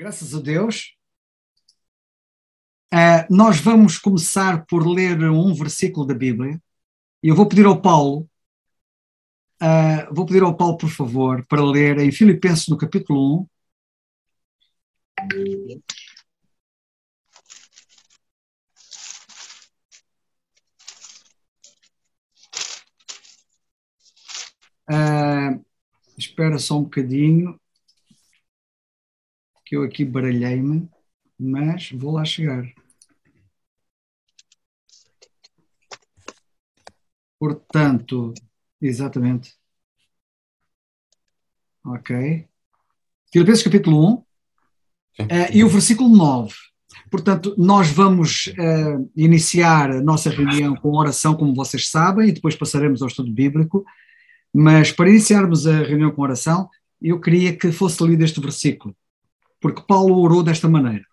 Graças a Deus. Nós vamos começar por ler um versículo da Bíblia. E eu vou pedir ao Paulo, por favor, para ler em Filipenses, no capítulo 1. Espera só um bocadinho, que eu aqui baralhei-me, mas vou lá chegar. Portanto, exatamente. Ok. Filipenses capítulo 1 e o versículo 9. Portanto, nós vamos iniciar a nossa reunião com oração, como vocês sabem, e depois passaremos ao estudo bíblico. Mas para iniciarmos a reunião com oração, eu queria que fosse lido este versículo, porque Paulo orou desta maneira.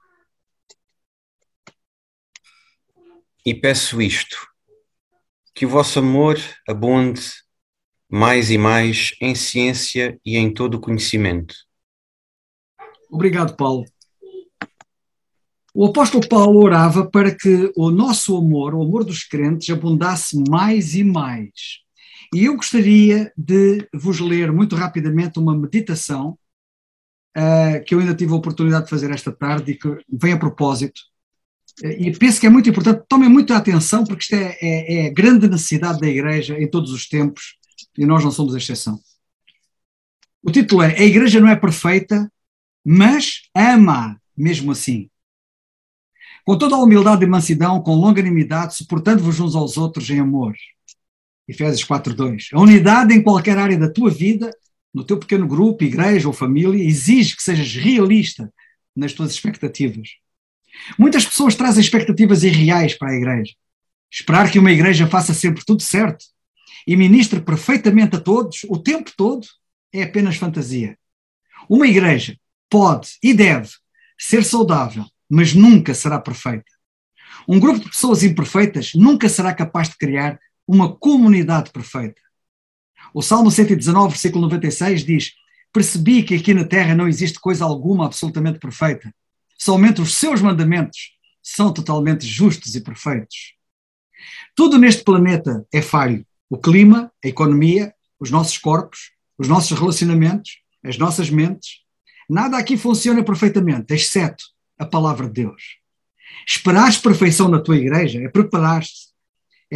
E peço isto, que o vosso amor abunde mais e mais em ciência e em todo o conhecimento. Obrigado, Paulo. O apóstolo Paulo orava para que o nosso amor, o amor dos crentes, abundasse mais e mais. E eu gostaria de vos ler muito rapidamente uma meditação que eu ainda tive a oportunidade de fazer esta tarde e que vem a propósito. E penso que é muito importante, tomem muita atenção, porque isto é a grande necessidade da Igreja em todos os tempos, e nós não somos exceção. O título é: A Igreja não é perfeita, mas ama mesmo assim. Com toda a humildade e mansidão, com longanimidade, suportando-vos uns aos outros em amor. Efésios 4:2. A unidade em qualquer área da tua vida, no teu pequeno grupo, igreja ou família, exige que sejas realista nas tuas expectativas. Muitas pessoas trazem expectativas irreais para a igreja. Esperar que uma igreja faça sempre tudo certo e ministre perfeitamente a todos, o tempo todo, é apenas fantasia. Uma igreja pode e deve ser saudável, mas nunca será perfeita. Um grupo de pessoas imperfeitas nunca será capaz de criar uma comunidade perfeita. O Salmo 119, versículo 96 diz: percebi que aqui na terra não existe coisa alguma absolutamente perfeita. Somente os seus mandamentos são totalmente justos e perfeitos. Tudo neste planeta é falho. O clima, a economia, os nossos corpos, os nossos relacionamentos, as nossas mentes. Nada aqui funciona perfeitamente, exceto a palavra de Deus. Esperares perfeição na tua igreja é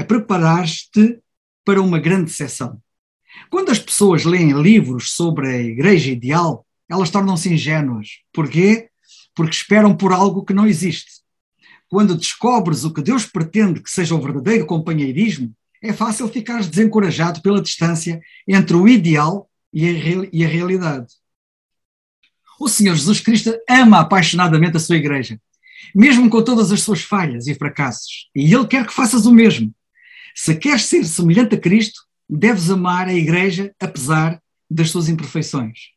preparar-te para uma grande decepção. Quando as pessoas leem livros sobre a igreja ideal, elas tornam-se ingênuas. Porquê? Porque esperam por algo que não existe. Quando descobres o que Deus pretende que seja o verdadeiro companheirismo, é fácil ficares desencorajado pela distância entre o ideal e a realidade. O Senhor Jesus Cristo ama apaixonadamente a sua igreja, mesmo com todas as suas falhas e fracassos, e Ele quer que faças o mesmo. Se queres ser semelhante a Cristo, deves amar a igreja apesar das suas imperfeições.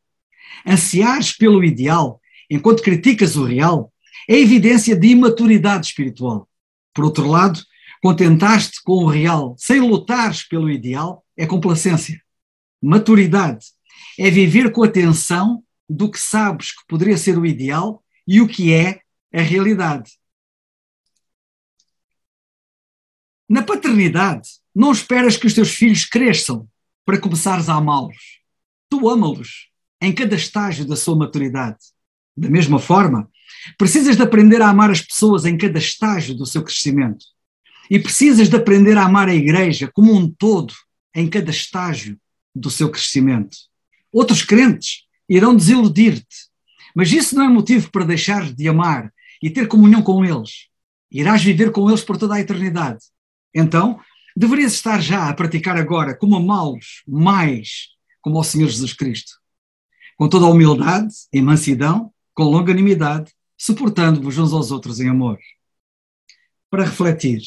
Ansiares pelo ideal, enquanto criticas o real, é evidência de imaturidade espiritual. Por outro lado, contentar-te com o real sem lutares pelo ideal é complacência. Maturidade é viver com atenção do que sabes que poderia ser o ideal e o que é a realidade. Na paternidade, não esperas que os teus filhos cresçam para começares a amá-los. Tu ama-los em cada estágio da sua maturidade. Da mesma forma, precisas de aprender a amar as pessoas em cada estágio do seu crescimento. E precisas de aprender a amar a igreja como um todo em cada estágio do seu crescimento. Outros crentes irão desiludir-te, mas isso não é motivo para deixar de amar e ter comunhão com eles. Irás viver com eles por toda a eternidade. Então, deverias estar já a praticar agora como amá-los mais como ao Senhor Jesus Cristo. Com toda a humildade e mansidão, com longanimidade, suportando-vos uns aos outros em amor. Para refletir,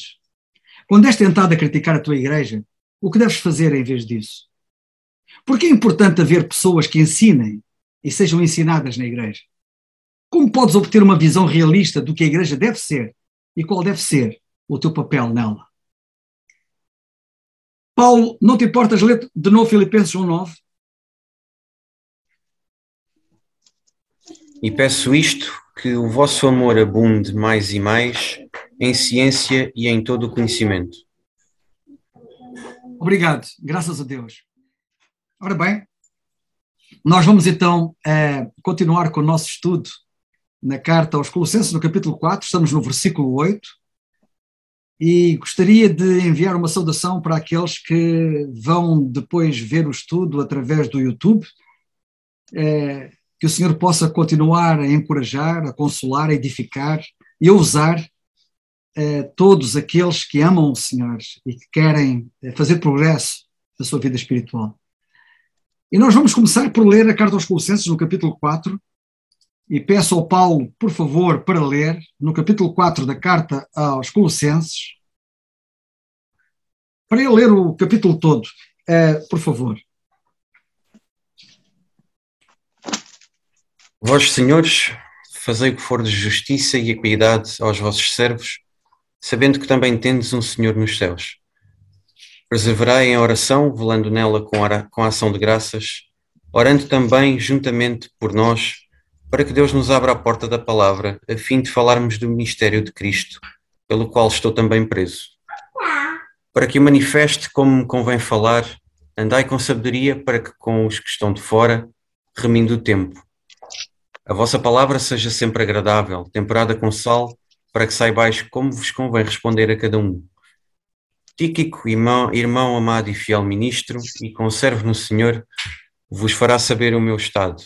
quando és tentado a criticar a tua igreja, o que deves fazer em vez disso? Porque é importante haver pessoas que ensinem e sejam ensinadas na igreja? Como podes obter uma visão realista do que a igreja deve ser e qual deve ser o teu papel nela? Paulo, não te importas ler de novo Filipenses 1:9? E peço isto, que o vosso amor abunde mais e mais em ciência e em todo o conhecimento. Obrigado, graças a Deus. Ora bem, nós vamos então continuar com o nosso estudo na carta aos Colossenses, no capítulo 4, estamos no versículo 8, e gostaria de enviar uma saudação para aqueles que vão depois ver o estudo através do YouTube, que o Senhor possa continuar a encorajar, a consolar, a edificar e a usar todos aqueles que amam o Senhor e que querem fazer progresso na sua vida espiritual. E nós vamos começar por ler a carta aos Colossenses, no capítulo 4, e peço ao Paulo, por favor, para ler, no capítulo 4 da carta aos Colossenses, para ele ler o capítulo todo, por favor. Vós, senhores, fazei o que for de justiça e equidade aos vossos servos, sabendo que também tendes um Senhor nos céus. Perseverai em oração, velando nela com a ação de graças, orando também juntamente por nós, para que Deus nos abra a porta da palavra, a fim de falarmos do ministério de Cristo, pelo qual estou também preso. Para que o manifeste como me convém falar, andai com sabedoria para que com os que estão de fora, remindo o tempo. A vossa palavra seja sempre agradável, temperada com sal, para que saibais como vos convém responder a cada um. Tíquico, irmão amado e fiel ministro, e conservo no Senhor, vos fará saber o meu estado,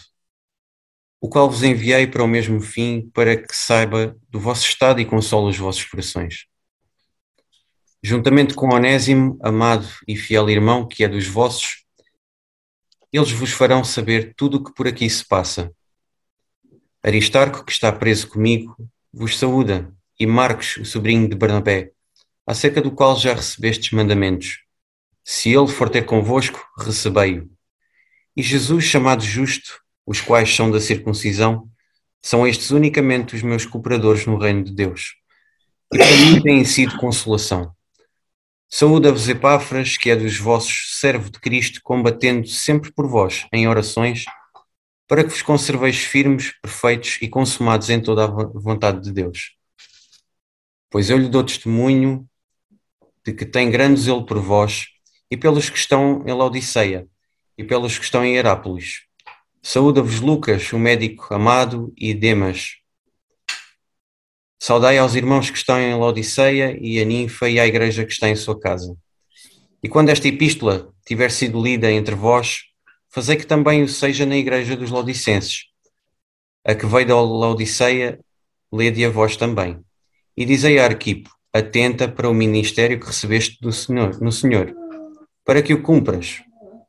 o qual vos enviei para o mesmo fim, para que saiba do vosso estado e console os vossos corações. Juntamente com Onésimo, amado e fiel irmão, que é dos vossos, eles vos farão saber tudo o que por aqui se passa. Aristarco, que está preso comigo, vos saúda, e Marcos, o sobrinho de Barnabé, acerca do qual já recebestes mandamentos. Se ele for ter convosco, recebei-o. E Jesus, chamado justo, os quais são da circuncisão, são estes unicamente os meus cooperadores no reino de Deus. E para mim têm sido consolação. Saúda-vos Epáfras, que é dos vossos servo de Cristo, combatendo sempre por vós, em orações, para que vos conserveis firmes, perfeitos e consumados em toda a vontade de Deus. Pois eu lhe dou testemunho de que tem grande zelo por vós, e pelos que estão em Laodiceia, e pelos que estão em Herápolis. Saúda-vos Lucas, o médico amado, e Demas. Saudai aos irmãos que estão em Laodiceia, e a ninfa e à igreja que está em sua casa. E quando esta epístola tiver sido lida entre vós, fazei que também o seja na igreja dos Laodicenses. A que veio da Laodiceia, lede a vós também. E dizei a Arquipo, atenta para o ministério que recebeste no Senhor, para que o cumpras.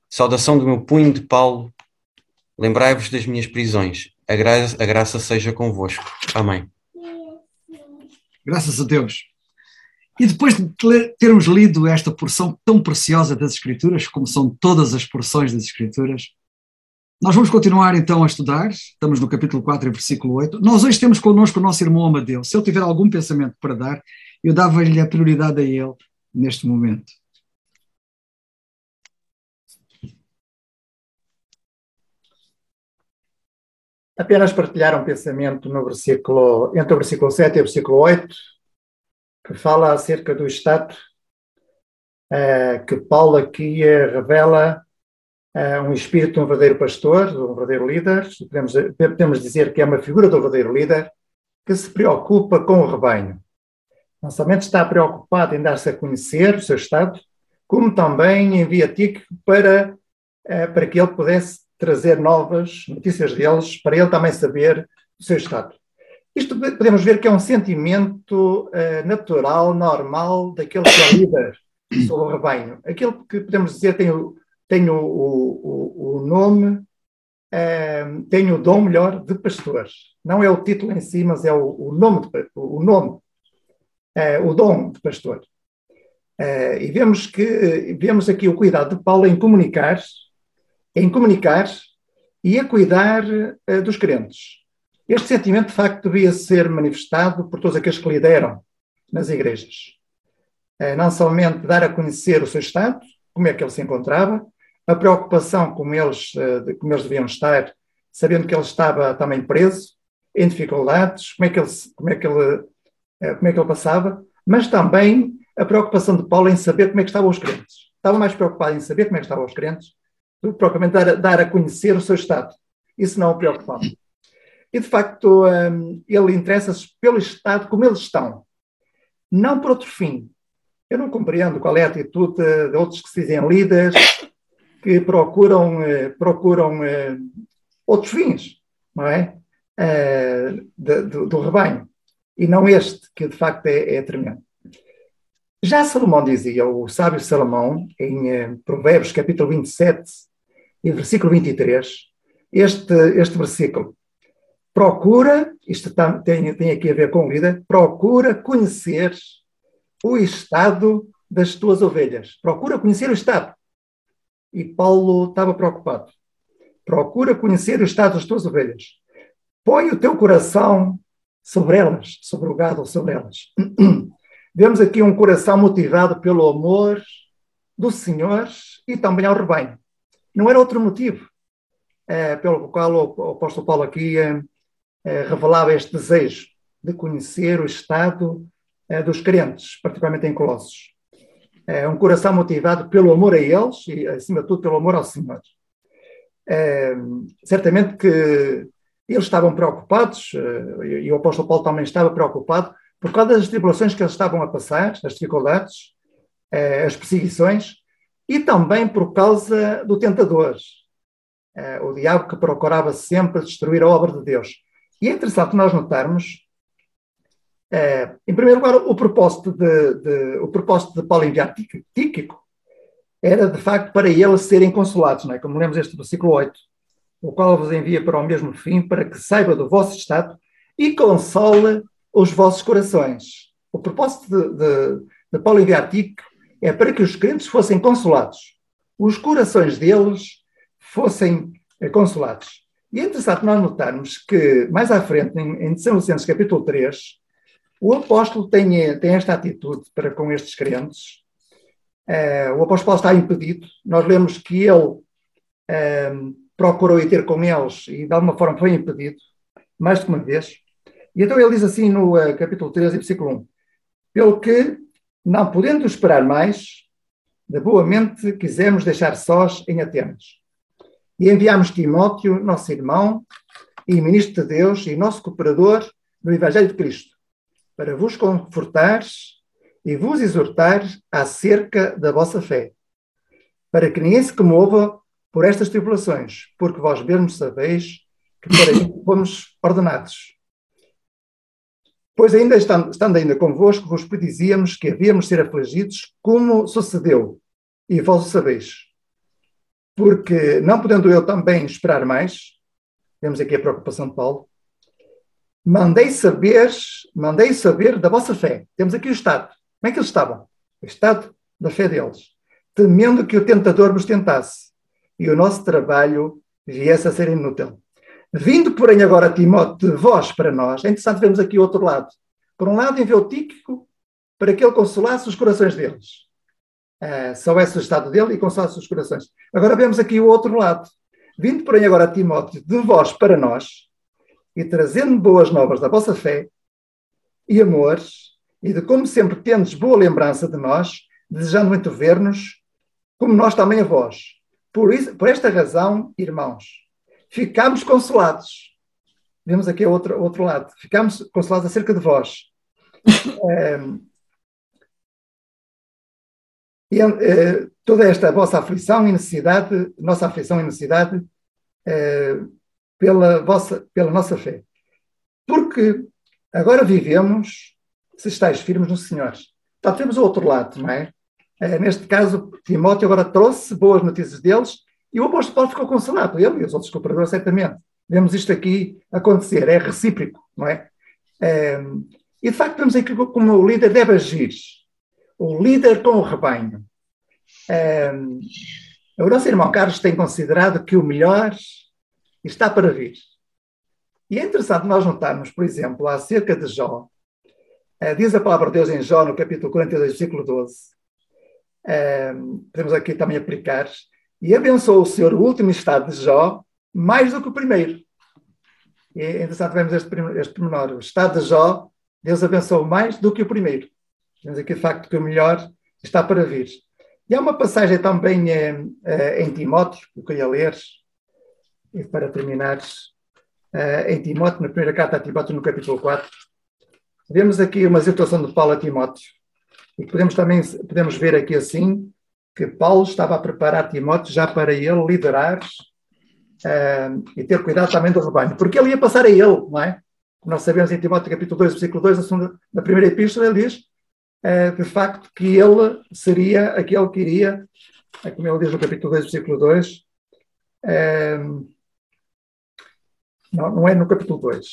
Saudação do meu punho de Paulo, lembrai-vos das minhas prisões. A graça seja convosco. Amém. Graças a Deus. E depois de termos lido esta porção tão preciosa das Escrituras, como são todas as porções das Escrituras, nós vamos continuar então a estudar, estamos no capítulo 4 versículo 8. Nós hoje temos connosco o nosso irmão Amadeu. Se ele tiver algum pensamento para dar, eu dava-lhe a prioridade a ele neste momento. Apenas partilhar um pensamento no versículo, entre o versículo 7 e o versículo 8, que fala acerca do estado que Paulo aqui revela um espírito de um verdadeiro pastor, de um verdadeiro líder. Podemos dizer que é uma figura do verdadeiro líder que se preocupa com o rebanho. Não somente está preocupado em dar-se a conhecer o seu estado, como também envia Tíquico para que ele pudesse trazer novas notícias deles, para ele também saber o seu estado. Isto podemos ver que é um sentimento natural, normal, daquele que é líder sobre o rebanho. Aquele que podemos dizer tem o nome, tem o dom melhor de pastor. Não é o título em si, mas é o dom de pastor. E vemos aqui o cuidado de Paulo em comunicar e a cuidar dos crentes. Este sentimento, de facto, devia ser manifestado por todos aqueles que lideram nas igrejas. Não somente dar a conhecer o seu estado, como é que ele se encontrava, a preocupação como eles deviam estar, sabendo que ele estava também preso, em dificuldades, como é que ele passava, mas também a preocupação de Paulo em saber como é que estavam os crentes. Estava mais preocupado em saber como é que estavam os crentes do que propriamente dar a conhecer o seu estado. Isso não o preocupava. E, de facto, ele interessa-se pelo estado como eles estão, não por outro fim. Eu não compreendo qual é a atitude de outros que se dizem líderes, que procuram outros fins, não é? Do rebanho. E não este, que de facto é tremendo. Já Salomão dizia, o sábio Salomão, em Provérbios capítulo 27 e versículo 23, este versículo: procura, isto tem aqui a ver com vida, procura conhecer o estado das tuas ovelhas. Procura conhecer o estado. E Paulo estava preocupado. Procura conhecer o estado das tuas ovelhas. Põe o teu coração sobre elas, sobre o gado ou sobre elas. Vemos aqui um coração motivado pelo amor do Senhor e também ao rebanho. Não era outro motivo pelo qual o apóstolo Paulo aqui revelava este desejo de conhecer o estado dos crentes, particularmente em Colossos. Um coração motivado pelo amor a eles e, acima de tudo, pelo amor ao Senhor. Certamente que eles estavam preocupados, e o apóstolo Paulo também estava preocupado, por causa das tribulações que eles estavam a passar, as dificuldades, as perseguições, e também por causa do tentador, o diabo que procurava sempre destruir a obra de Deus. E é interessante nós notarmos, em primeiro lugar, o propósito de Paulo enviar Tíquico era, de facto, para eles serem consolados, não é? Como lemos este versículo 8, o qual vos envia para o mesmo fim, para que saiba do vosso estado e console os vossos corações. O propósito de Paulo enviar Tíquico é para que os crentes fossem consolados, os corações deles fossem consolados. E é interessante nós notarmos que, mais à frente, em Tessalonicenses capítulo 3, o apóstolo tem esta atitude para com estes crentes. O apóstolo Paulo está impedido. Nós lemos que ele procurou ir ter com eles e, de alguma forma, foi impedido, mais de uma vez. E então ele diz assim no capítulo 13, versículo 1: pelo que, não podendo esperar mais, de boa mente quisemos deixar sós em Atenas. E enviámos Timóteo, nosso irmão, e ministro de Deus, e nosso cooperador no Evangelho de Cristo, para vos confortar e vos exortar acerca da vossa fé, para que ninguém se comova por estas tribulações, porque vós mesmos sabeis que para isso fomos ordenados. Pois ainda estando ainda convosco, vos predizíamos que havíamos de ser afligidos, como sucedeu, e vós o sabeis. Porque, não podendo eu também esperar mais, vemos aqui a preocupação de Paulo, mandei saber da vossa fé. Temos aqui o estado. Como é que eles estavam? O estado da fé deles. Temendo que o tentador vos tentasse e o nosso trabalho viesse a ser inútil. Vindo, porém, agora Timóteo de vós para nós, é interessante vermos aqui o outro lado. Por um lado, enviou Tíquico para que ele consolasse os corações deles. Soubesse o estado dele e consolasse os corações. Agora vemos aqui o outro lado. Vindo, porém, agora Timóteo de vós para nós, e trazendo boas novas da vossa fé e amores, e de como sempre tendes boa lembrança de nós, desejando muito ver-nos, como nós também a vós. Por esta razão, irmãos, ficámos consolados. Vemos aqui o outro lado. Ficámos consolados acerca de vós. Toda esta vossa aflição e necessidade, nossa aflição e necessidade, pela nossa fé. Porque agora vivemos, se estáis firmes no Senhor. Então temos o outro lado, não é? Neste caso, Timóteo agora trouxe boas notícias deles e o apóstolo Paulo ficou consolado, ele e os outros cooperadores, certamente. Vemos isto aqui acontecer, é recíproco, não é? E de facto vemos aqui como o líder deve agir. O líder com o rebanho. O nosso irmão Carlos tem considerado que o melhor está para vir. E é interessante nós notarmos, por exemplo, acerca de Jó. Diz a palavra de Deus em Jó, no capítulo 42, versículo 12. Podemos aqui também aplicar. E abençoou o Senhor o último estado de Jó mais do que o primeiro. é interessante vermos este pormenor. O estado de Jó, Deus abençoou mais do que o primeiro. Temos aqui de facto que o melhor está para vir. E há uma passagem também em Timóteo, que eu queria ler, e para terminar, em Timóteo, na primeira carta a Timóteo, no capítulo 4, vemos aqui uma situação de Paulo a Timóteo. E podemos ver aqui assim, que Paulo estava a preparar Timóteo já para ele liderar e ter cuidado também do rebanho. Porque ele ia passar a ele, não é? Nós sabemos em Timóteo capítulo 2, versículo 2, na primeira epístola, ele diz, de facto, que ele seria aquele que iria, como ele diz no capítulo 2, versículo 2, não é no capítulo 2,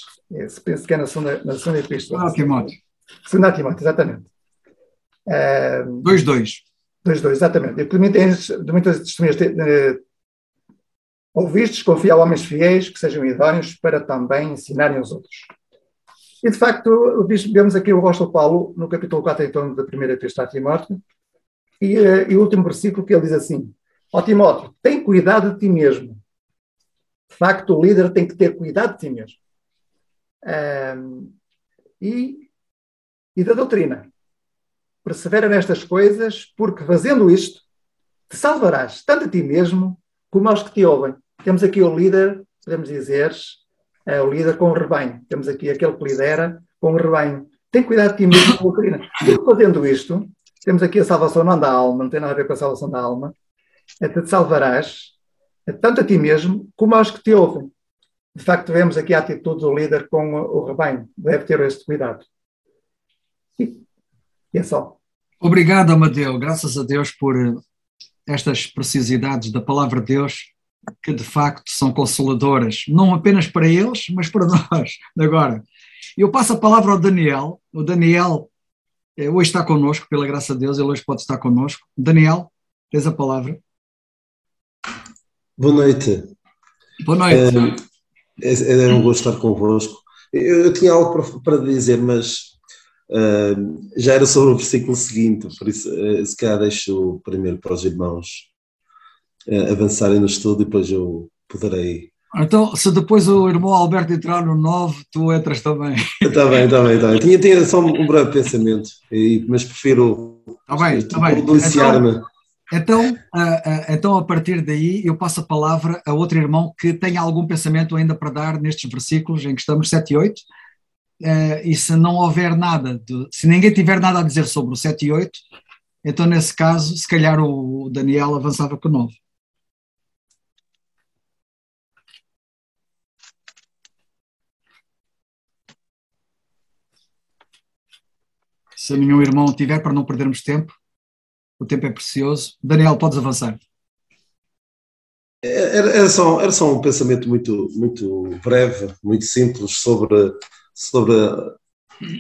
penso que é na segunda epístola. Timóteo. Segunda Timóteo, exatamente. 2:2. 2:2, exatamente. E por mim tens de muitas testemunhas ouvistes, confia a homens fiéis que sejam idóneos para também ensinarem os outros. E de facto, vemos aqui o apóstolo Paulo no capítulo 4, então, da primeira epístola a Timóteo, e o último versículo que ele diz assim: ó Timóteo, tem cuidado de ti mesmo. De facto, o líder tem que ter cuidado de ti mesmo. E da doutrina. Persevera nestas coisas, porque fazendo isto, te salvarás tanto a ti mesmo como aos que te ouvem. Temos aqui o líder, podemos dizer, o líder com o rebanho. Temos aqui aquele que lidera com o rebanho. Tem cuidado de ti mesmo com a doutrina. E fazendo isto, temos aqui a salvação não da alma, não tem nada a ver com a salvação da alma. Te salvarás tanto a ti mesmo como aos que te ouvem. De facto, vemos aqui a atitude do líder com o rebanho. Deve ter este cuidado. E é só. Obrigado, Amadeu. Graças a Deus por estas preciosidades da palavra de Deus, que de facto são consoladoras, não apenas para eles, mas para nós. Agora, eu passo a palavra ao Daniel. O Daniel hoje está connosco, pela graça de Deus, ele hoje pode estar connosco. Daniel, tens a palavra. Boa noite. Boa noite. É um gosto estar convosco. Eu tinha algo para dizer, mas já era sobre o versículo seguinte, por isso se calhar deixo primeiro para os irmãos avançarem no estudo e depois eu poderei. Então, se depois o irmão Alberto entrar no 9, tu entras também. Está bem. Tinha só um breve pensamento, mas prefiro deliciar-me. Então, a partir daí, eu passo a palavra a outro irmão que tenha algum pensamento ainda para dar nestes versículos em que estamos, 7 e 8. E se não houver nada, se ninguém tiver nada a dizer sobre o 7 e 8, então nesse caso, se calhar o Daniel avançava para o 9. Se nenhum irmão tiver, para não perdermos tempo, o tempo é precioso. Daniel, podes avançar. Era só um pensamento muito, muito breve, muito simples sobre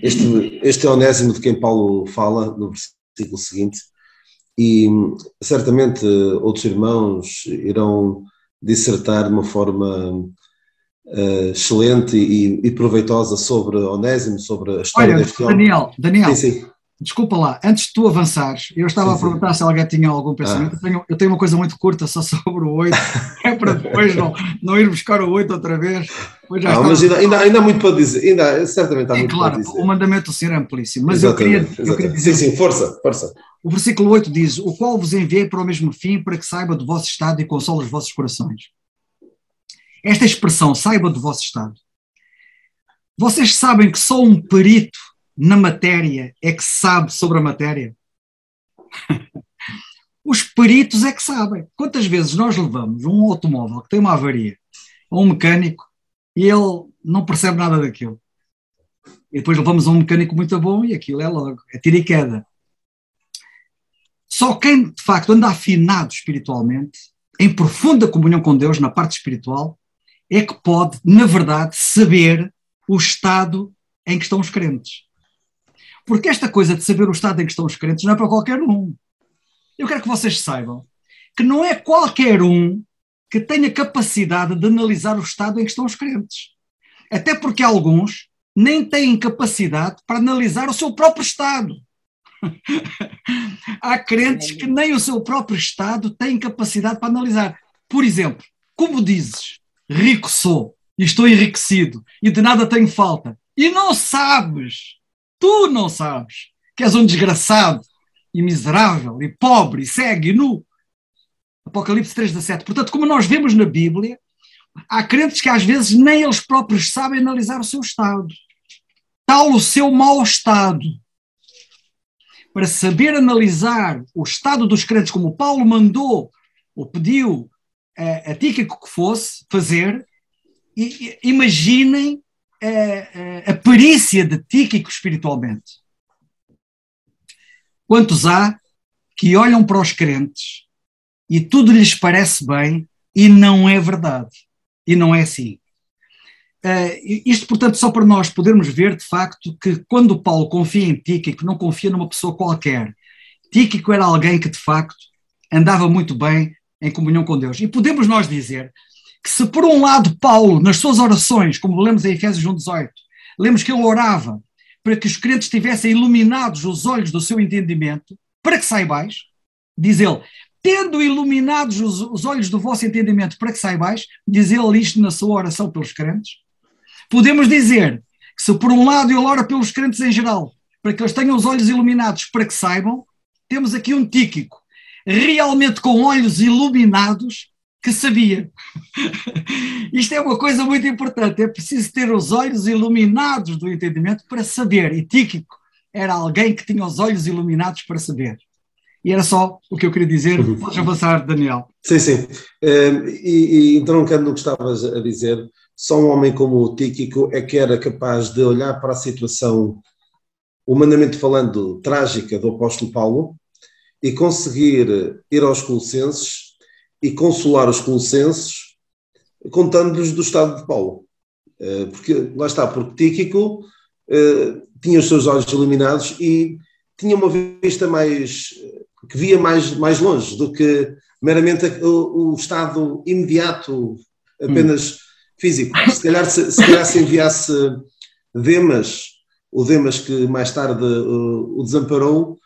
este Onésimo de quem Paulo fala no versículo seguinte, e certamente outros irmãos irão dissertar de uma forma excelente e proveitosa sobre Onésimo, sobre a história deste homem. Daniel, sim. Desculpa lá, antes de tu avançares, eu estava a perguntar se alguém tinha algum pensamento. Eu tenho uma coisa muito curta só sobre o 8, é para depois não ir buscar o 8 outra vez. Mas ainda há muito para dizer, certamente há muito para dizer. O mandamento do Senhor é amplíssimo, mas exatamente, eu queria dizer... Sim, força. O versículo 8 diz: o qual vos enviei para o mesmo fim, para que saiba do vosso estado e console os vossos corações. Esta expressão, saiba do vosso estado. Vocês sabem que só um perito na matéria é que sabe sobre a matéria? Os peritos é que sabem. Quantas vezes nós levamos um automóvel que tem uma avaria a um mecânico e ele não percebe nada daquilo? E depois levamos a um mecânico muito bom e aquilo é logo, é tiro e queda. Só quem de facto anda afinado espiritualmente, em profunda comunhão com Deus na parte espiritual, é que pode, na verdade, saber o estado em que estão os crentes. Porque esta coisa de saber o estado em que estão os crentes não é para qualquer um. Eu quero que vocês saibam que não é qualquer um que tenha capacidade de analisar o estado em que estão os crentes. Até porque alguns nem têm capacidade para analisar o seu próprio estado. Há crentes que nem o seu próprio estado têm capacidade para analisar. Por exemplo, como dizes, rico sou, e estou enriquecido e de nada tenho falta. E não sabes, tu não sabes, que és um desgraçado e miserável e pobre e cego e nu. Apocalipse 3:17. Portanto, como nós vemos na Bíblia, há crentes que às vezes nem eles próprios sabem analisar o seu estado. Tal o seu mau estado. Para saber analisar o estado dos crentes, como Paulo mandou ou pediu a Tíquico que fosse fazer, imaginem a perícia de Tíquico espiritualmente. Quantos há que olham para os crentes e tudo lhes parece bem e não é verdade, e não é assim. Isto, portanto, só para nós podermos ver, de facto, que quando Paulo confia em Tíquico, não confia numa pessoa qualquer. Tíquico era alguém que, de facto, andava muito bem em comunhão com Deus. E podemos nós dizer que se, por um lado, Paulo, nas suas orações, como lemos em Efésios 1:18, lemos que ele orava para que os crentes tivessem iluminados os olhos do seu entendimento, para que saibais, diz ele, tendo iluminados os olhos do vosso entendimento para que saibais, diz ele isto na sua oração pelos crentes. Podemos dizer que se por um lado ele ora pelos crentes em geral, para que eles tenham os olhos iluminados para que saibam, temos aqui um Tíquico, realmente com olhos iluminados, que sabia. Isto é uma coisa muito importante, é preciso ter os olhos iluminados do entendimento para saber, e Tíquico era alguém que tinha os olhos iluminados para saber. E era só o que eu queria dizer. Podes avançar, Daniel. Sim, sim. E entroncando no que estavas a dizer, só um homem como o Tíquico é que era capaz de olhar para a situação, humanamente falando, trágica do apóstolo Paulo e conseguir ir aos Colossenses e consolar os Colossenses contando-lhes do estado de Paulo. Porque, lá está, porque Tíquico tinha os seus olhos iluminados e tinha uma vista mais... que via mais longe do que meramente o estado imediato, apenas físico. Se calhar se enviasse Demas, o Demas que mais tarde o desamparou,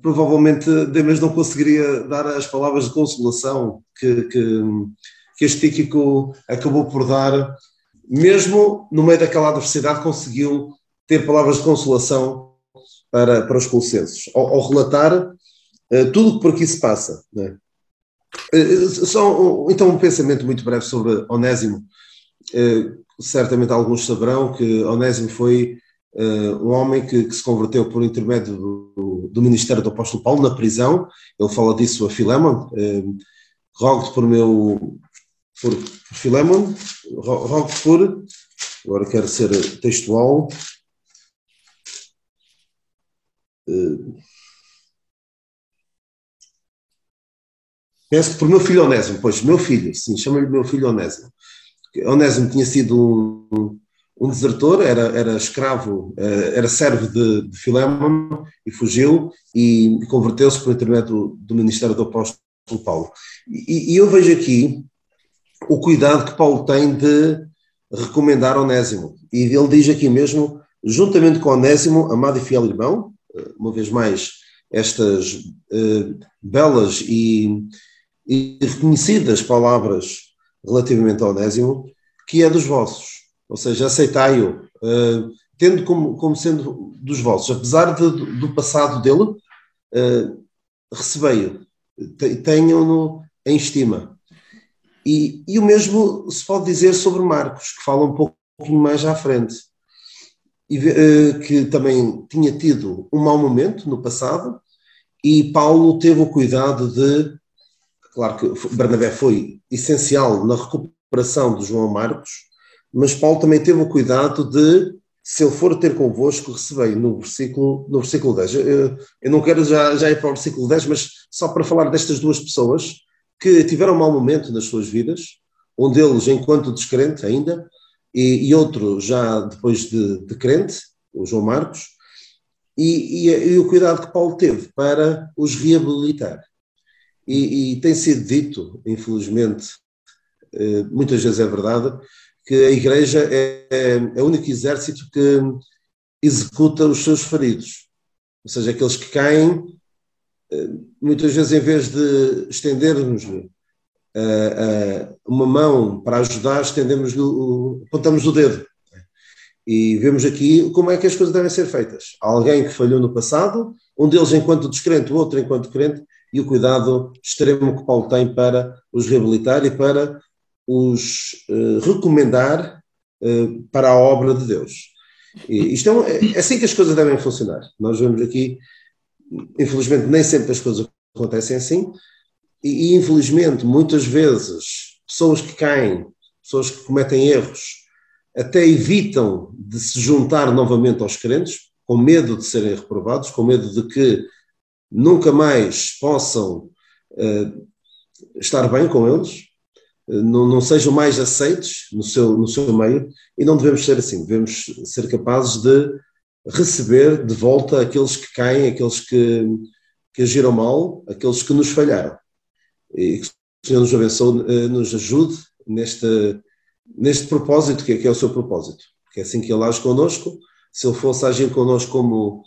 provavelmente Demas não conseguiria dar as palavras de consolação que este Tíquico acabou por dar, mesmo no meio daquela adversidade conseguiu ter palavras de consolação para os colossenses, ao relatar tudo o que por aqui se passa. Né? Então um pensamento muito breve sobre Onésimo. Certamente alguns saberão que Onésimo foi um homem que se converteu por intermédio do ministério do apóstolo Paulo na prisão. Ele fala disso a Filémon. Rogo-te por Filémon, rogo-te por, agora quero ser textual, peço por meu filho Onésimo, pois, meu filho, sim, chama-lhe meu filho Onésimo. Onésimo tinha sido um desertor, era escravo, era servo de Filémon e fugiu e converteu-se por intermédio do ministério do apóstolo Paulo. E eu vejo aqui o cuidado que Paulo tem de recomendar Onésimo. E ele diz aqui mesmo, juntamente com Onésimo, amado e fiel irmão, uma vez mais, estas belas e reconhecidas palavras relativamente a Onésimo, que é dos vossos, ou seja, aceitai-o, tendo como sendo dos vossos, apesar do passado dele, recebei-o, tenham-no em estima. E o mesmo se pode dizer sobre Marcos, que fala um pouquinho mais à frente, e que também tinha tido um mau momento no passado, e Paulo teve o cuidado de... Claro que Barnabé foi essencial na recuperação de João Marcos, mas Paulo também teve o cuidado de, se ele for ter convosco, recebei no versículo 10. Eu não quero já ir para o versículo 10, mas só para falar destas duas pessoas que tiveram um mau momento nas suas vidas, um deles enquanto descrente ainda, e outro já depois de crente, o João Marcos, e o cuidado que Paulo teve para os reabilitar. E tem sido dito, infelizmente, muitas vezes é verdade, que a Igreja é o único exército que executa os seus feridos. Ou seja, aqueles que caem, muitas vezes em vez de estendermos uma mão para ajudar, apontamos o dedo. E vemos aqui como é que as coisas devem ser feitas. Há alguém que falhou no passado, um deles enquanto descrente, o outro enquanto crente, e o cuidado extremo que Paulo tem para os reabilitar e para os recomendar para a obra de Deus. E isto é assim que as coisas devem funcionar. Nós vemos aqui, infelizmente, nem sempre as coisas acontecem assim, e infelizmente, muitas vezes, pessoas que caem, pessoas que cometem erros, até evitam de se juntar novamente aos crentes, com medo de serem reprovados, com medo de que nunca mais possam estar bem com eles, não sejam mais aceitos no seu meio, e não devemos ser assim. Devemos ser capazes de receber de volta aqueles que caem, aqueles que agiram mal, aqueles que nos falharam. E que o Senhor nos abençoe, nos ajude neste propósito, que é o seu propósito. Porque é assim que Ele age connosco. Se Ele fosse agir connosco como,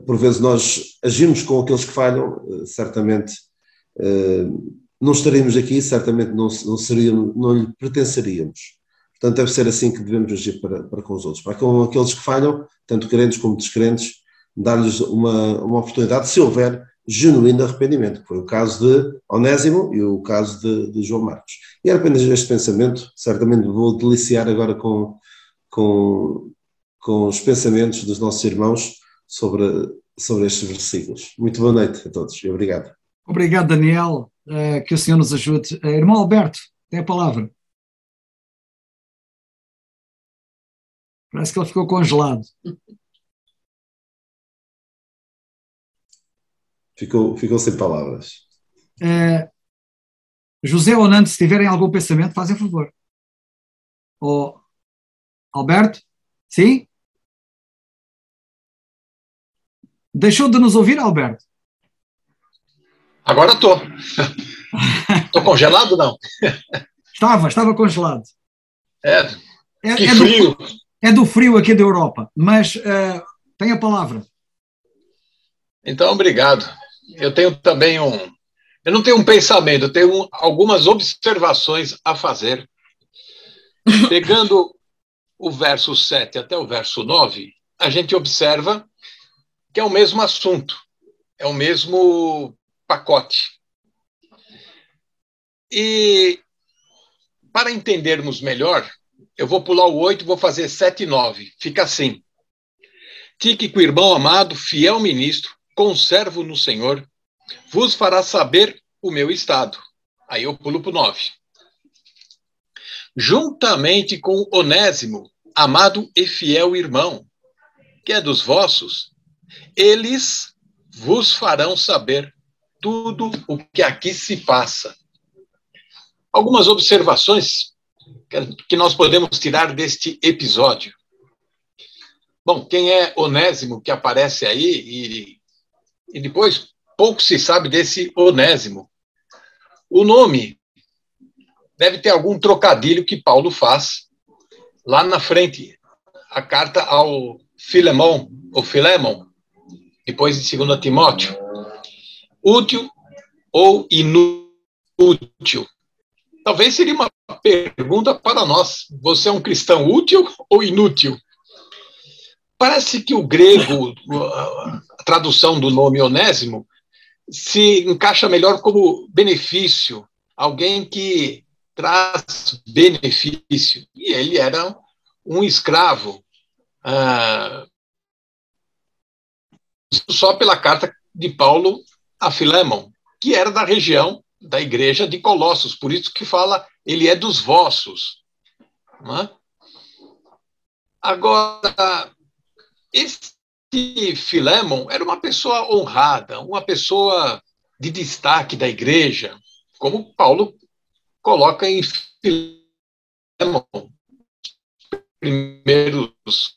por vezes, nós agimos com aqueles que falham, certamente não estaríamos aqui, certamente não lhe pertenceríamos. Portanto, deve ser assim que devemos agir para com os outros. Para com aqueles que falham, tanto crentes como descrentes, dar-lhes uma oportunidade, se houver genuíno arrependimento, que foi o caso de Onésimo e o caso de João Marcos. E era apenas este pensamento, certamente vou deliciar agora com os pensamentos dos nossos irmãos sobre estes versículos. Muito boa noite a todos e obrigado. Obrigado, Daniel, que o Senhor nos ajude. Irmão Alberto, tem a palavra. Parece que ele ficou congelado. Ficou sem palavras. José ou Nando, se tiverem algum pensamento, fazem favor. Alberto? Sim? Deixou de nos ouvir, Alberto? Agora estou. Estou congelado, não? Estava congelado. Que frio. É do frio aqui da Europa, mas tem a palavra. Então, obrigado. Eu tenho também eu não tenho um pensamento, eu tenho algumas observações a fazer. Pegando o verso 7 até o verso 9, a gente observa que é o mesmo assunto, é o mesmo pacote. E, para entendermos melhor, eu vou pular o 8 e vou fazer 7 e 9. Fica assim. Tíquico, irmão amado, fiel ministro, conservo no Senhor, vos fará saber o meu estado. Aí eu pulo para o 9. Juntamente com Onésimo, amado e fiel irmão, que é dos vossos, eles vos farão saber tudo o que aqui se passa. Algumas observações que nós podemos tirar deste episódio. Bom, quem é Onésimo que aparece aí e depois pouco se sabe desse Onésimo. O nome deve ter algum trocadilho que Paulo faz lá na frente. A carta ao Filemon, ou Filemon, depois de 2 Timóteo. Útil ou inútil? Talvez seria uma pergunta para nós. Você é um cristão útil ou inútil? Parece que o grego, a tradução do nome Onésimo, se encaixa melhor como benefício, alguém que traz benefício. E ele era um escravo, só pela carta de Paulo a Filemon, que era da região da igreja de Colossos, por isso que fala, ele é dos vossos. Não é? Agora, esse Filemon era uma pessoa honrada, uma pessoa de destaque da igreja, como Paulo coloca em Filemon, primeiros.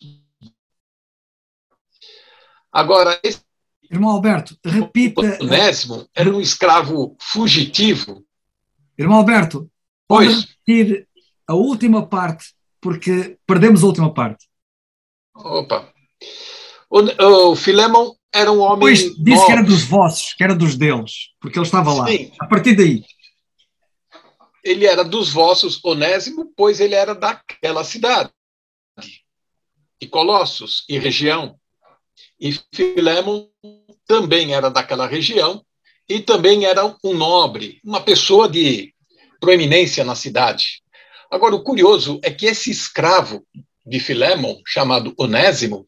Agora, esse Irmão Alberto, repita. Onésimo era um escravo fugitivo. Irmão Alberto, pode repetir a última parte, porque perdemos a última parte. Opa. O Filemon era um homem. Pois disse que era dos vossos, que era dos deles, porque ele estava lá. Sim. A partir daí. ele era dos vossos, Onésimo, pois ele era daquela cidade, e Colossos, e região. E Filémon também era daquela região, e também era um nobre, uma pessoa de proeminência na cidade. Agora, o curioso é que esse escravo de Filémon, chamado Onésimo,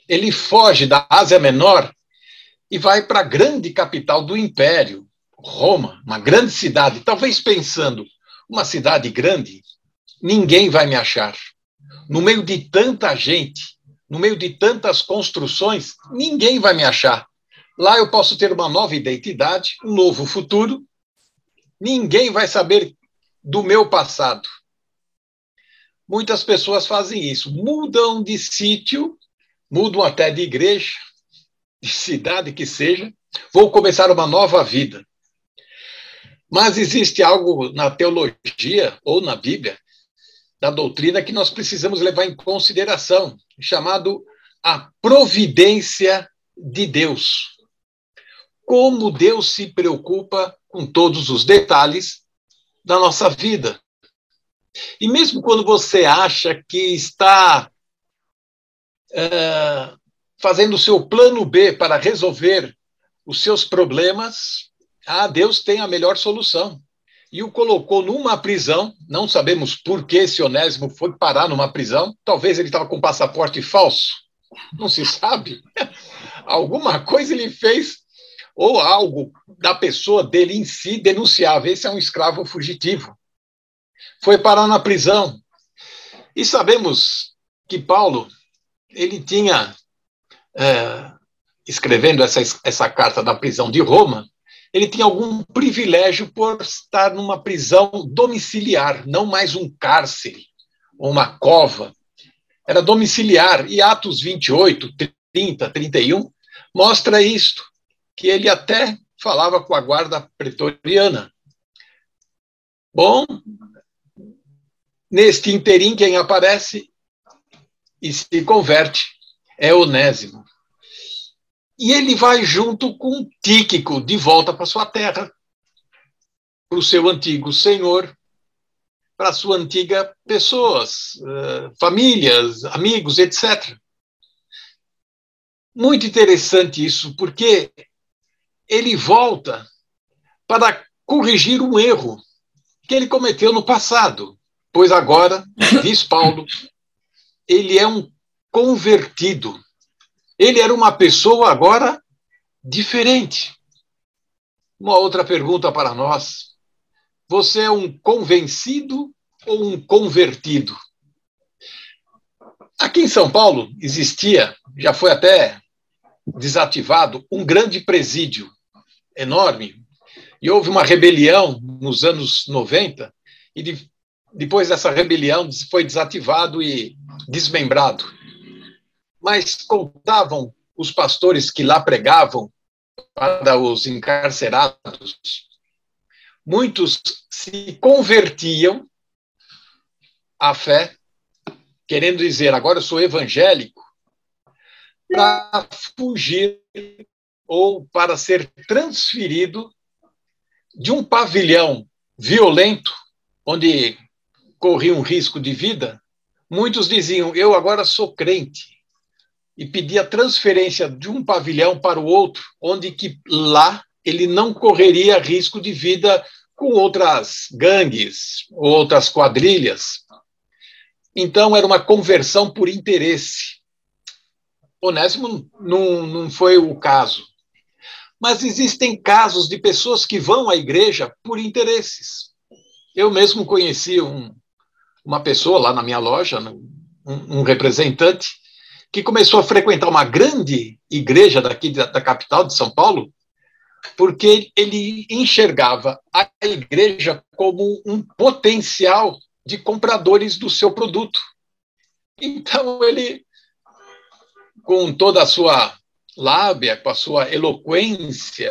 ele foge da Ásia Menor e vai para a grande capital do império, Roma, uma grande cidade, talvez pensando, uma cidade grande, ninguém vai me achar. No meio de tanta gente, no meio de tantas construções, ninguém vai me achar. Lá eu posso ter uma nova identidade, um novo futuro, ninguém vai saber do meu passado. Muitas pessoas fazem isso, mudam de sítio, mudam até de igreja, de cidade que seja, vou começar uma nova vida. Mas existe algo na teologia ou na Bíblia, da doutrina, que nós precisamos levar em consideração, chamado a providência de Deus. Como Deus se preocupa com todos os detalhes da nossa vida. E mesmo quando você acha que está fazendo o seu plano B para resolver os seus problemas, Deus tem a melhor solução. E o colocou numa prisão, não sabemos por que esse Onésimo foi parar numa prisão, talvez ele estava com passaporte falso, não se sabe. Alguma coisa ele fez, ou algo da pessoa dele em si denunciava, esse é um escravo fugitivo. Foi parar na prisão. E sabemos que Paulo, ele tinha, escrevendo essa carta da prisão de Roma, ele tinha algum privilégio por estar numa prisão domiciliar, não mais um cárcere, ou uma cova. Era domiciliar. E Atos 28, 30, 31, mostra isto, que ele até falava com a guarda pretoriana. Bom, neste interim, quem aparece e se converte é Onésimo. E ele vai junto com Tíquico de volta para sua terra, para o seu antigo senhor, para a sua antiga pessoas, famílias, amigos, etc. Muito interessante isso, porque ele volta para corrigir um erro que ele cometeu no passado, pois agora, diz Paulo, ele é um convertido. Ele era uma pessoa agora diferente. Uma outra pergunta para nós. Você é um convencido ou um convertido? Aqui em São Paulo existia, já foi até desativado, um grande presídio enorme. E houve uma rebelião nos anos 90, e depois dessa rebelião foi desativado e desmembrado. Mas contavam os pastores que lá pregavam para os encarcerados, muitos se convertiam à fé, querendo dizer, agora eu sou evangélico, para fugir ou para ser transferido de um pavilhão violento, onde corria um risco de vida. Muitos diziam, eu agora sou crente, e pedia transferência de um pavilhão para o outro, onde que lá ele não correria risco de vida com outras gangues, outras quadrilhas. Então, era uma conversão por interesse. Onésimo não foi o caso. Mas existem casos de pessoas que vão à igreja por interesses. Eu mesmo conheci uma pessoa lá na minha loja, um representante, que começou a frequentar uma grande igreja daqui da capital de São Paulo, porque ele enxergava a igreja como um potencial de compradores do seu produto. Então, ele, com toda a sua lábia, com a sua eloquência,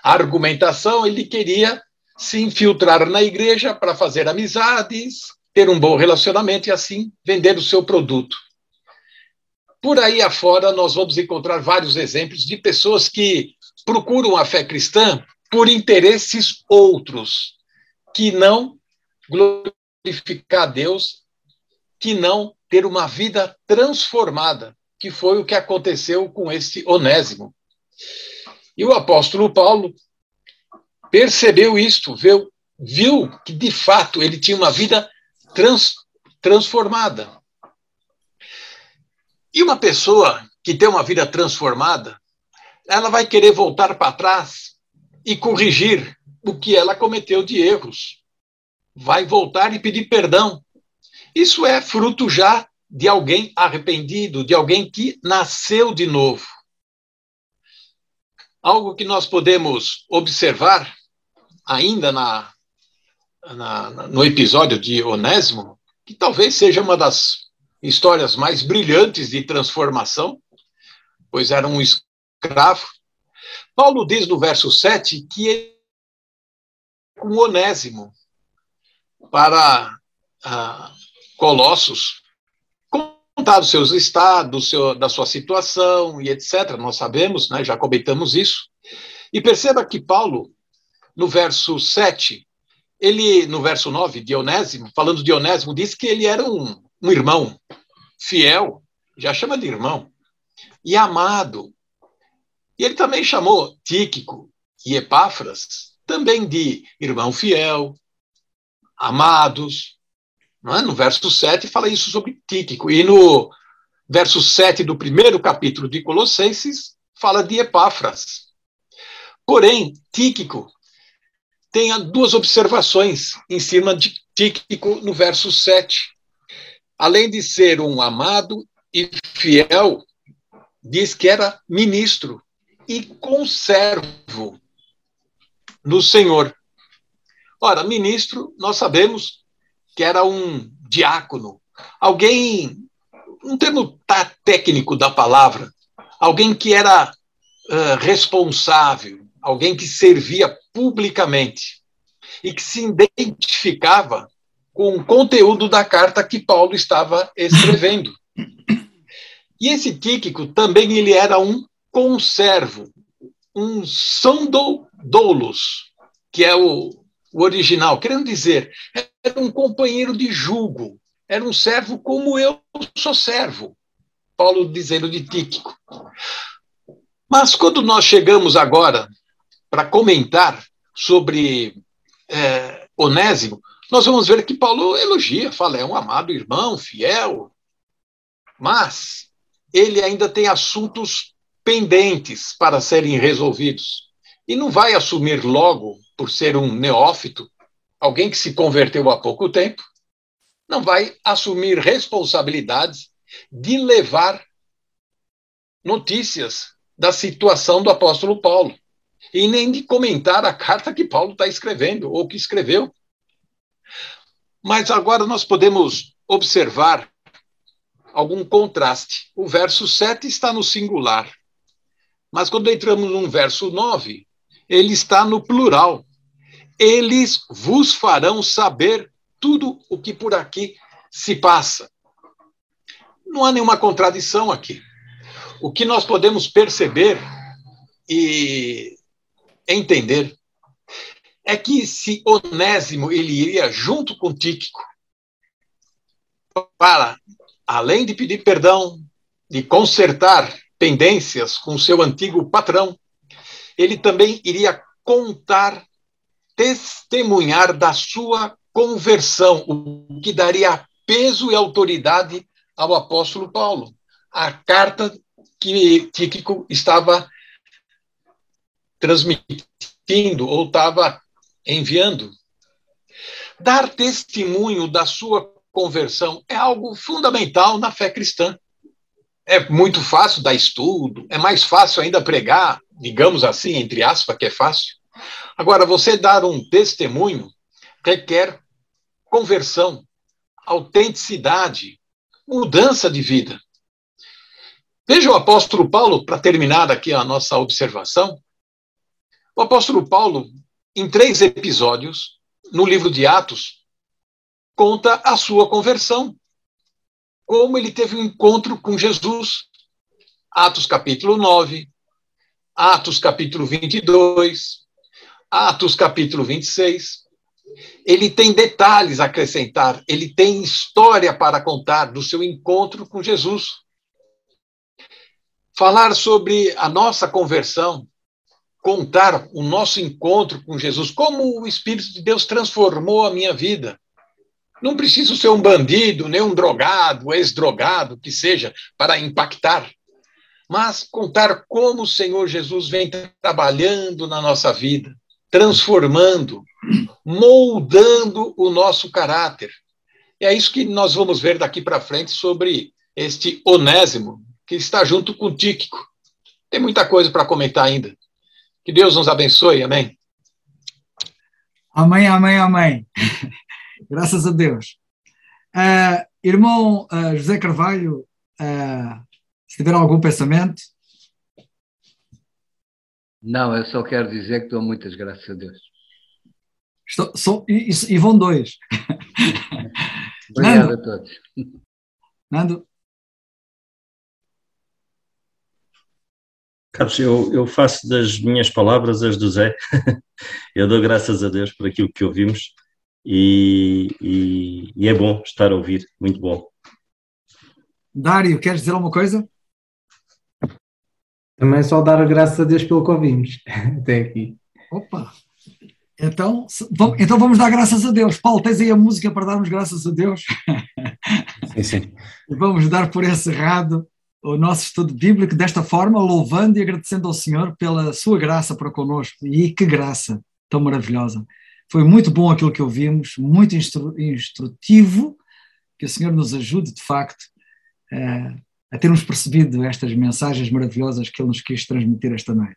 a argumentação, ele queria se infiltrar na igreja para fazer amizades, ter um bom relacionamento e, assim, vender o seu produto. Por aí afora, nós vamos encontrar vários exemplos de pessoas que procuram a fé cristã por interesses outros, que não glorificar a Deus que não ter uma vida transformada, que foi o que aconteceu com este Onésimo. E o apóstolo Paulo percebeu isto, viu que, de fato, ele tinha uma vida transformada. E uma pessoa que tem uma vida transformada, ela vai querer voltar para trás e corrigir o que ela cometeu de erros. Vai voltar e pedir perdão. Isso é fruto já de alguém arrependido, de alguém que nasceu de novo. Algo que nós podemos observar ainda no episódio de Onésimo, que talvez seja uma das histórias mais brilhantes de transformação, pois era um escravo. Paulo diz no verso 7 que ele com Onésimo para Colossos, contar os seus estados, da sua situação e etc. Nós sabemos, né, já comentamos isso. E perceba que Paulo, no verso 7, no verso 9 de Onésimo, falando de Onésimo, diz que ele era um irmão fiel, já chama de irmão, e amado. E ele também chamou Tíquico e Epáfras também de irmão fiel, amados. Não é? No verso 7 fala isso sobre Tíquico. E no verso 7 do primeiro capítulo de Colossenses fala de Epáfras. Porém, Tíquico tem duas observações em cima de Tíquico no verso 7. Além de ser um amado e fiel, diz que era ministro e conservo no Senhor. Ora, ministro, nós sabemos que era um diácono, alguém, um termo técnico da palavra, alguém que era responsável, alguém que servia publicamente e que se identificava com o conteúdo da carta que Paulo estava escrevendo. E esse Tíquico também ele era um conservo, um sondoulos, que é o original, querendo dizer, era um companheiro de jugo, era um servo como eu sou servo, Paulo dizendo de Tíquico. Mas quando nós chegamos agora para comentar sobre Onésimo, nós vamos ver que Paulo elogia, fala, é um amado irmão, fiel, mas ele ainda tem assuntos pendentes para serem resolvidos. E não vai assumir logo, por ser um neófito, alguém que se converteu há pouco tempo, não vai assumir responsabilidades de levar notícias da situação do apóstolo Paulo, e nem de comentar a carta que Paulo está escrevendo, ou que escreveu. Mas agora nós podemos observar algum contraste. O verso 7 está no singular, mas quando entramos no verso 9, ele está no plural. Eles vos farão saber tudo o que por aqui se passa. Não há nenhuma contradição aqui. O que nós podemos perceber e entender é que se Onésimo ele iria junto com Tíquico para, além de pedir perdão, de consertar pendências com seu antigo patrão, ele também iria contar, testemunhar da sua conversão, o que daria peso e autoridade ao apóstolo Paulo. A carta que Tíquico estava transmitindo ou estava enviando. Dar testemunho da sua conversão é algo fundamental na fé cristã. É muito fácil dar estudo, é mais fácil ainda pregar, digamos assim, entre aspas, que é fácil. Agora, você dar um testemunho requer conversão, autenticidade, mudança de vida. Veja o apóstolo Paulo, para terminar aqui a nossa observação. O apóstolo Paulo, em 3 episódios, no livro de Atos, conta a sua conversão. Como ele teve um encontro com Jesus. Atos capítulo 9, Atos capítulo 22, Atos capítulo 26. Ele tem detalhes a acrescentar, ele tem história para contar do seu encontro com Jesus. Falar sobre a nossa conversão, contar o nosso encontro com Jesus, como o Espírito de Deus transformou a minha vida. Não preciso ser um bandido, nem um drogado, ex-drogado, que seja, para impactar. Mas contar como o Senhor Jesus vem trabalhando na nossa vida, transformando, moldando o nosso caráter. E é isso que nós vamos ver daqui para frente sobre este Onésimo, que está junto com Tíquico. Tem muita coisa para comentar ainda. Que Deus nos abençoe, amém? Amém, amém, amém. Graças a Deus. Irmão José Carvalho, se tiver algum pensamento? Não, eu só quero dizer que dou muitas graças a Deus. E vão dois. Obrigado Nando. a todos. Nando? Carlos, eu faço das minhas palavras as do Zé. Eu dou graças a Deus por aquilo que ouvimos e é bom estar a ouvir, muito bom. Dário, queres dizer alguma coisa? Também só dar graças a Deus pelo que ouvimos até aqui. Opa! Então vamos dar graças a Deus. Paulo, tens aí a música para darmos graças a Deus? Sim, sim. E vamos dar por encerrado o nosso estudo bíblico desta forma, louvando e agradecendo ao Senhor pela sua graça para connosco. E que graça tão maravilhosa. Foi muito bom aquilo que ouvimos, muito instrutivo, que o Senhor nos ajude, de facto, a termos percebido estas mensagens maravilhosas que Ele nos quis transmitir esta noite.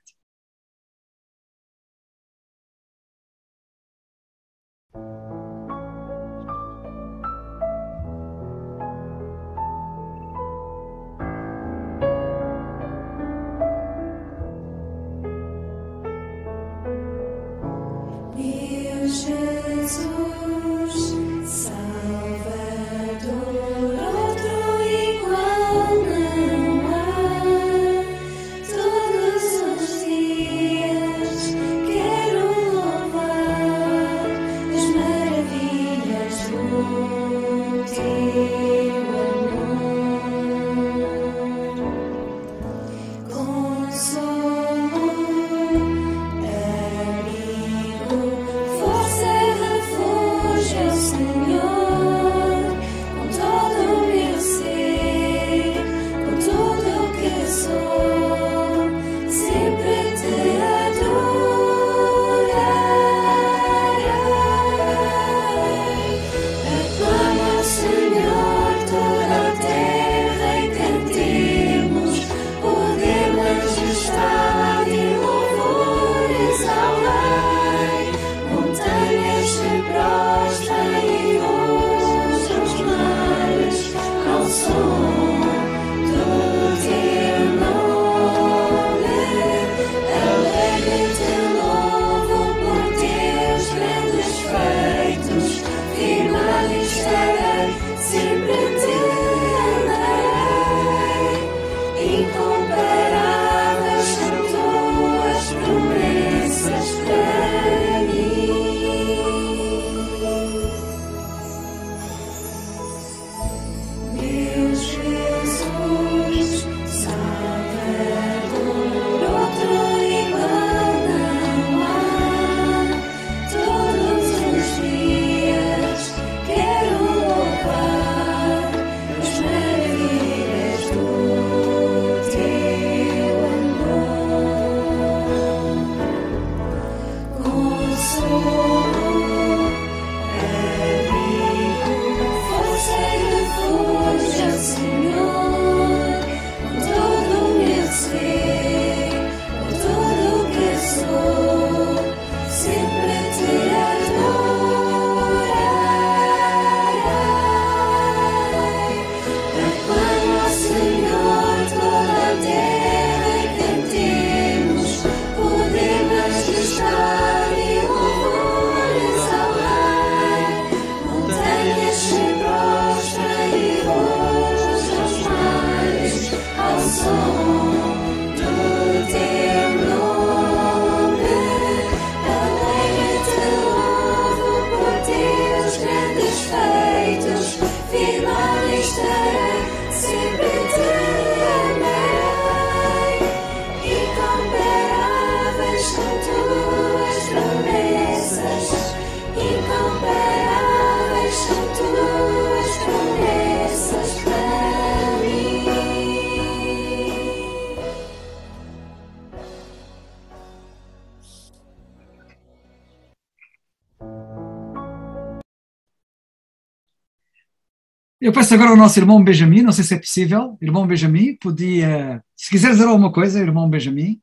Eu peço agora ao nosso irmão Benjamin, não sei se é possível. Irmão Benjamin, podia... Se quiser dizer alguma coisa, irmão Benjamin.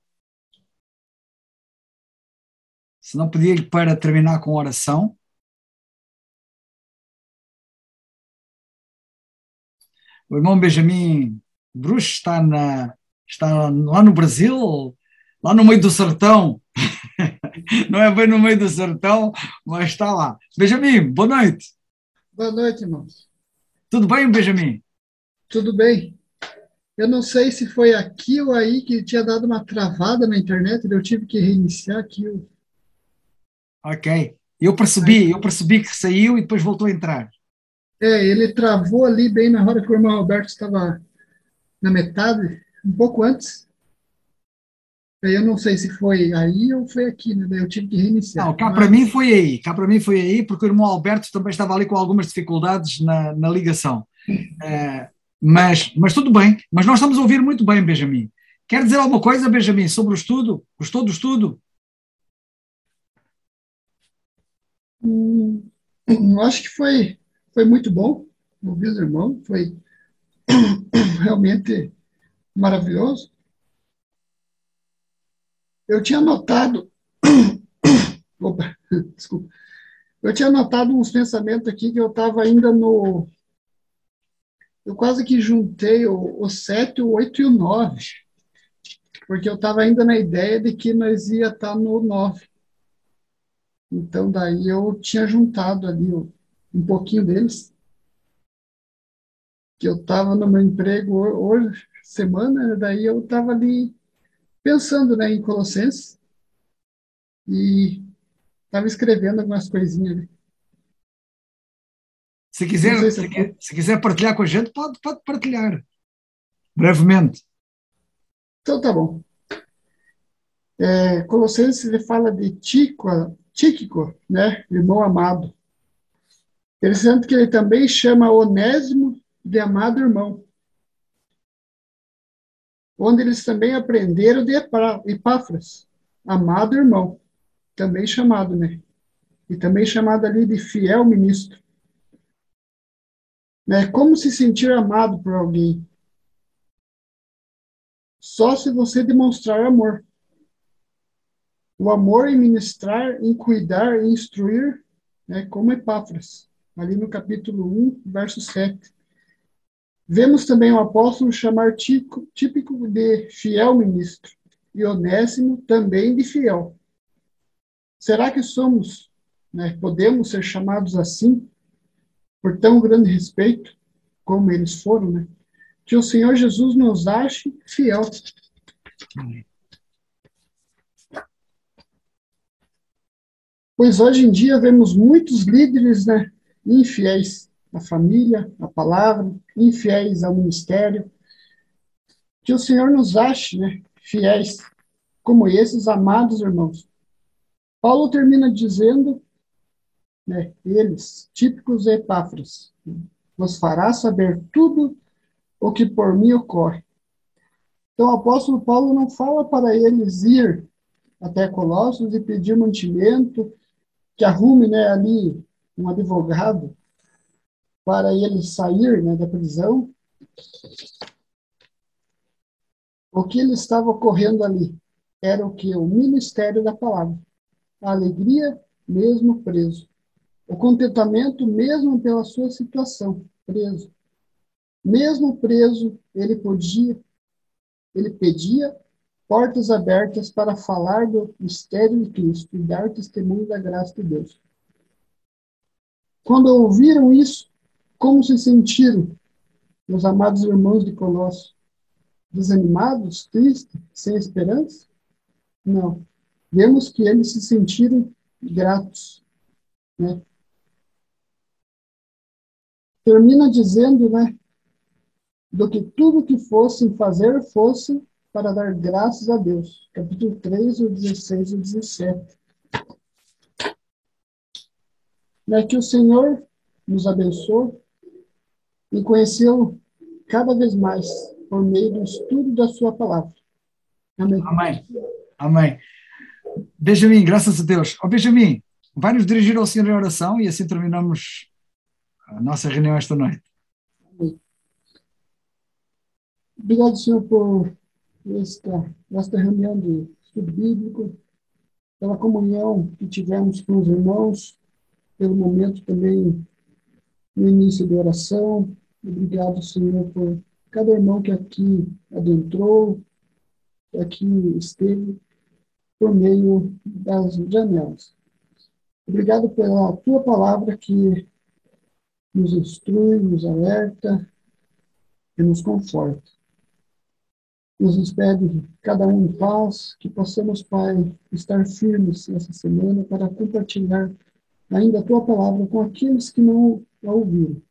Se não, pedia-lhe para terminar com oração. O irmão Benjamin Bruxo está lá no Brasil, lá no meio do sertão. Não é bem no meio do sertão, mas está lá. Benjamin, boa noite. Boa noite, irmãos. Tudo bem, Benjamin? Tudo bem. Eu não sei se foi aqui ou aí que tinha dado uma travada na internet, eu tive que reiniciar aqui. Ok. Eu percebi que saiu e depois voltou a entrar. Ele travou ali bem na hora que o irmão Roberto estava na metade, um pouco antes. Eu não sei se foi aí ou foi aqui, né? Daí eu tive que reiniciar. Não, cá para mim foi aí, porque o irmão Alberto também estava ali com algumas dificuldades na ligação. Mas tudo bem. Mas nós estamos a ouvir muito bem, Benjamin. Quer dizer alguma coisa, Benjamin, sobre o estudo? Gostou do estudo? Acho que foi muito bom. Ouvir os irmãos, foi realmente maravilhoso. Eu tinha notado... Opa, desculpa. Eu tinha notado uns pensamentos aqui que eu estava ainda no... Eu quase que juntei o 7, o 8 e o 9, porque eu estava ainda na ideia de que nós ia estar no 9. Então, daí eu tinha juntado ali um pouquinho deles, que eu estava no meu emprego hoje, semana, daí eu estava ali pensando, né, em Colossenses e estava escrevendo algumas coisinhas ali. Se quiser partilhar com a gente, pode partilhar, brevemente. Então, tá bom. Colossenses, ele fala de Tíquico, né, irmão amado. Interessante que ele também chama Onésimo de amado irmão, onde eles também aprenderam de Epáfras, amado irmão, também chamado, né? E também chamado ali de fiel ministro. Né? Como se sentir amado por alguém? Só se você demonstrar amor. O amor em ministrar, em cuidar, em instruir, né, como Epáfras, ali no capítulo 1, verso 7. Vemos também o apóstolo chamar Tíquico de fiel ministro e Onésimo também de fiel. Será que somos, né, podemos ser chamados assim, por tão grande respeito, como eles foram, né? Que o Senhor Jesus nos ache fiel. Pois hoje em dia vemos muitos líderes, né, infiéis à família, à palavra, infiéis ao ministério. Que o Senhor nos ache, né, fiéis, como esses amados irmãos. Paulo termina dizendo, né, eles, Tíquicos e Epáfras, vos fará saber tudo o que por mim ocorre. Então o apóstolo Paulo não fala para eles ir até Colossos e pedir mantimento, que arrume, né, ali um advogado para ele sair, né, da prisão. O que ele estava ocorrendo ali era o que? O ministério da palavra. A alegria, mesmo preso. O contentamento, mesmo pela sua situação, preso. Mesmo preso, ele pedia portas abertas para falar do mistério de Cristo e dar testemunho da graça de Deus. Quando ouviram isso, como se sentiram, meus amados irmãos de Colossos? Desanimados, tristes, sem esperança? Não. Vemos que eles se sentiram gratos, né? Termina dizendo, né, do que tudo que fossem fazer fosse para dar graças a Deus. Capítulo 3, o 16 e o 17. Né, que o Senhor nos abençoe e conhecê-lo cada vez mais por meio do estudo da sua palavra. Amém. Amém. Amém. Benjamin, graças a Deus. Benjamin, vai nos dirigir ao Senhor em oração e assim terminamos a nossa reunião esta noite. Obrigado, Senhor, por esta reunião de estudo bíblico, pela comunhão que tivemos com os irmãos, pelo momento também no início da oração. Obrigado, Senhor, por cada irmão que aqui adentrou, que aqui esteve por meio das janelas. Obrigado pela tua palavra que nos instrui, nos alerta e nos conforta. Nos despede cada um em paz, que possamos, Pai, estar firmes essa semana para compartilhar ainda a tua palavra com aqueles que não a ouviram.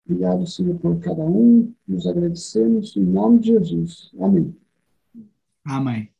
Obrigado, Senhor, por cada um. Nos agradecemos em nome de Jesus. Amém. Amém.